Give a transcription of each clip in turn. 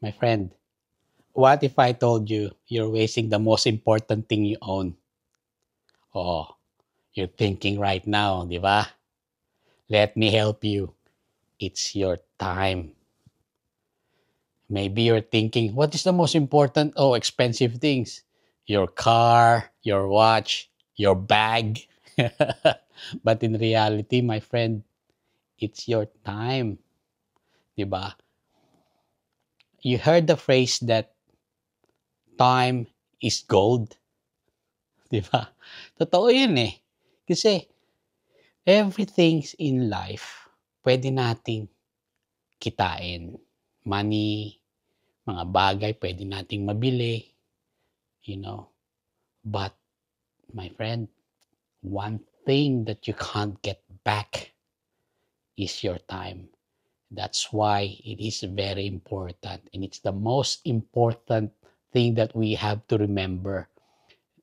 My friend, what if I told you you're wasting the most important thing you own? Oh, you're thinking right now, di ba? Let me help you. It's your time. Maybe you're thinking, what is the most important? Oh, expensive things. Your car, your watch, your bag. But in reality, my friend, it's your time. Di ba? You heard the phrase that time is gold. Di ba? Totoo yun eh. Kasi everything in life, pwede nating kitain. Money, mga bagay, pwede nating mabili. You know. But, my friend, one thing that you can't get back is your time. That's why it is very important. And it's the most important thing that we have to remember,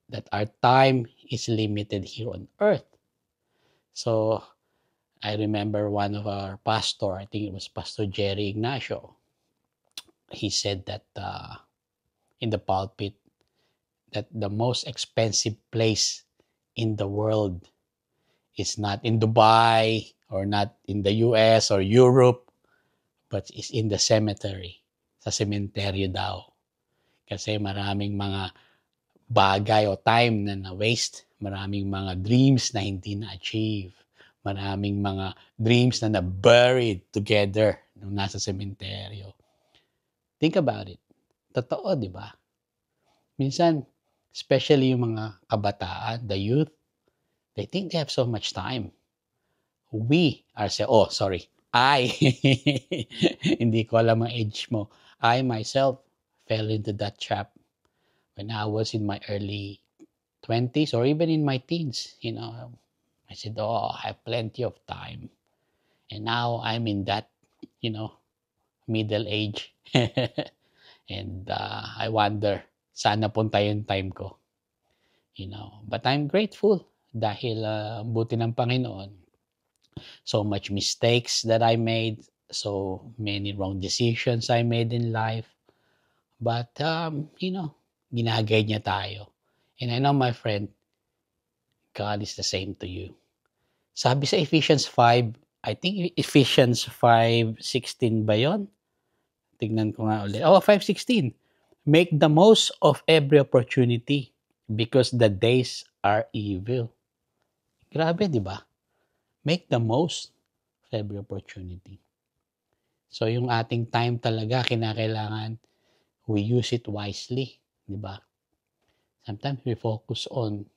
that our time is limited here on earth. So, I remember one of our pastor, I think it was Pastor Jerry Ignacio. He said that in the pulpit, that the most expensive place in the world is not in Dubai or not in the US or Europe, but is in the cemetery. Sa sementeryo daw. Kasi maraming mga bagay o time na na-waste. Maraming mga dreams na hindi na-achieve. Maraming mga dreams na na-buried together nung nasa sementeryo. Think about it. Totoo, di ba? Minsan, especially yung mga kabataan, the youth, they think they have so much time. I, hindi ko alam ang age mo. I myself fell into that trap when I was in my early 20s or even in my teens. You know, I said, I have plenty of time. And now I'm in that, middle age. And I wonder, saan napunta yung time ko? But I'm grateful dahil buti ng Panginoon. So much mistakes that I made, so many wrong decisions I made in life. But, ginagay niya tayo. And I know, my friend, God is the same to you. Sabi sa Ephesians 5, I think Ephesians 5:16 ba yon? Tignan ko nga ulit. 5:16. Make the most of every opportunity because the days are evil. Grabe, di ba? Make the most of every opportunity. So, yung ating time talaga, kinakailangan we use it wisely. Di ba? Sometimes we focus on,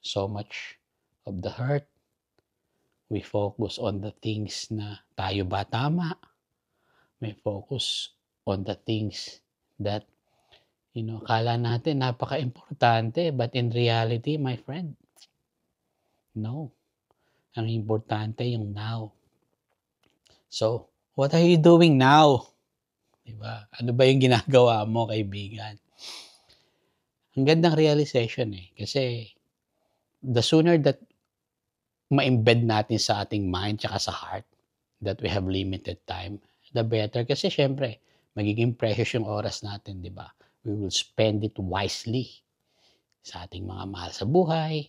so much of the hurt. We focus on the things na tayo ba tama? May focus on the things that, kala natin napaka-importante, but in reality, my friend, no. Ang importante yung now. So, what are you doing now? Diba? Ano ba yung ginagawa mo, kaibigan? Ang gandang realization kasi the sooner that ma-embed natin sa ating mind tsaka sa heart that we have limited time, the better. Kasi syempre, magiging precious yung oras natin, di ba? We will spend it wisely sa ating mga mahal sa buhay.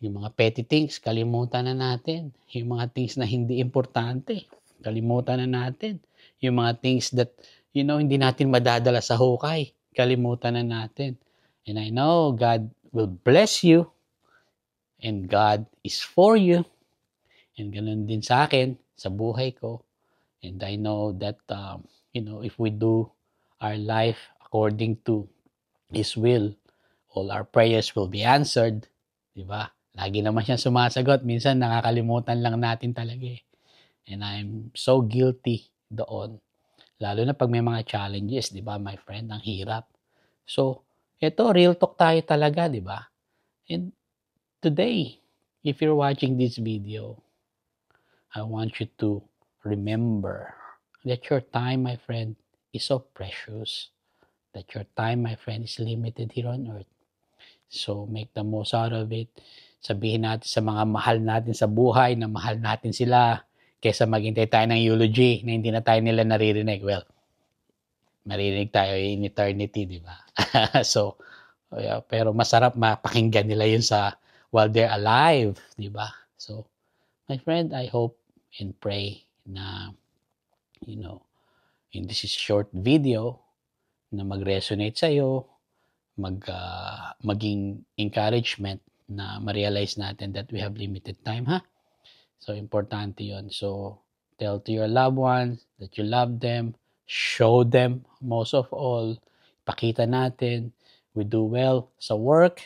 Yung mga petty things, kalimutan na natin. Yung mga things na hindi importante, kalimutan na natin. Yung mga things that, hindi natin madadala sa hukay, kalimutan na natin. And I know God will bless you and God is for you. And ganun din sa akin, sa buhay ko. And I know that, if we do our life according to His will, all our prayers will be answered. Diba? Lagi naman siyang sumasagot. Minsan nakakalimutan lang natin talaga And I'm so guilty doon. Lalo na pag may mga challenges, diba, my friend? Ang hirap. So, ito, real talk tayo talaga, diba? And today, if you're watching this video, I want you to remember that your time, my friend, is so precious. That your time, my friend, is limited here on earth. So, make the most out of it. Sabihin natin sa mga mahal natin sa buhay na mahal natin sila kaysa maghintay tayo ng eulogy na hindi na tayo nila naririnig. Well, Maririnig tayo in eternity, di ba? So, pero masarap mapakinggan nila yun while they're alive, di ba? So, my friend, I hope and pray na, in this short video, na mag-resonate sa'yo, maging encouragement na ma-realize natin that we have limited time, ha? So, importante yon. So, tell to your loved ones that you love them. Show them, most of all. Pakita natin. We do well sa work.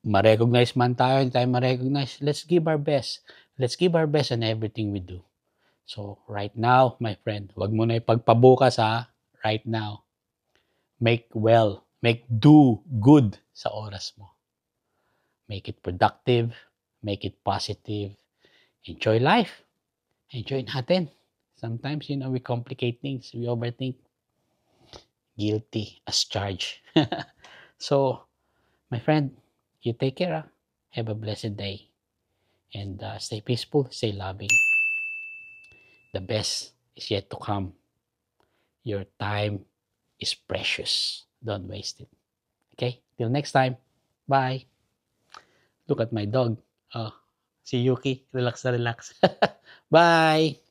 Ma-recognize man tayo, hindi tayo ma-recognize. Let's give our best. Let's give our best in everything we do. So, right now, my friend, wag mo na ipagpabukas, ha? Right now. Make well. Make do good sa oras mo. Make it productive. Make it positive. Enjoy life. Enjoy natin. Sometimes, we complicate things. We overthink. Guilty as charged. So, my friend, you take care. Have a blessed day. And stay peaceful, stay loving. The best is yet to come. Your time is precious. Don't waste it. Okay? Till next time. Bye. Look at my dog. Oh, si Yuki. Relax na relax. Bye.